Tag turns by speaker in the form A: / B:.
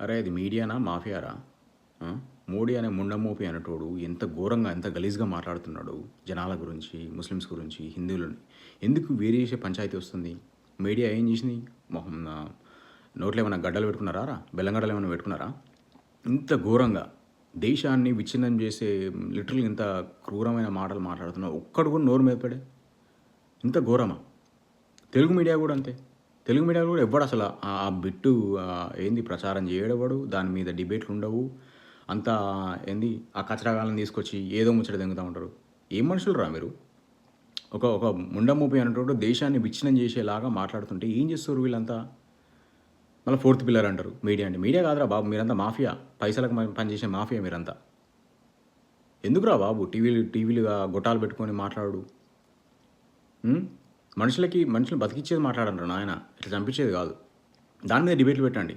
A: అరే అది మీడియానా మాఫియారా? ఆ? మోడీ అనే ముండమోపి అనేటోడు ఎంత ఘోరంగా ఎంత గలీజ్గా మాట్లాడుతున్నాడు జనాల గురించి, ముస్లిమ్స్ గురించి, హిందువులని. ఎందుకు వేరే చేసే పంచాయతీ వస్తుంది? మీడియా ఏం చేసింది? మొహం నోట్లో ఏమైనా గడ్డలు పెట్టుకున్నారా రా? బెల్లంగడ్డలు ఏమైనా పెట్టుకున్నారా? ఇంత ఘోరంగా దేశాన్ని విచ్ఛిన్నం చేసే లిటరల్గా ఇంత క్రూరమైన మాటలు మాట్లాడుతున్నా ఒక్కడు కూడా నోరు మెదపడే. ఇంత ఘోరమా? తెలుగు మీడియా కూడా అంతే. తెలుగు మీడియా కూడా ఎవ్వడు అసలు ఆ బిట్టు ఏంది ప్రచారం చేయడెవడు, దాని మీద డిబేట్లు ఉండవు. అంతా ఏంది ఆ కచరాగాలను తీసుకొచ్చి ఏదో ముచ్చట దెంగుతా ఉంటారు. ఏం మనుషులురా మీరు? ఒక ఒక ముండమూపి అనేటోడు దేశాన్ని విచ్ఛిన్నం చేసేలాగా మాట్లాడుతుంటే ఏం చేస్తారు వీళ్ళంతా? మళ్ళీ ఫోర్త్ పిల్లర్ అంటారు మీడియా అంటే. మీడియా కాదురా బాబు, మీరంతా మాఫియా, పైసలకు పనిచేసే మాఫియా మీరంతా. ఎందుకురా బాబు టీవీలుగా గొట్టాలు పెట్టుకొని మాట్లాడు. మనుషులు బతికిచ్చేది మాట్లాడంటారు నాయన, ఇట్లా చంపించేది కాదు. దాని మీద డిబేట్లు పెట్టండి.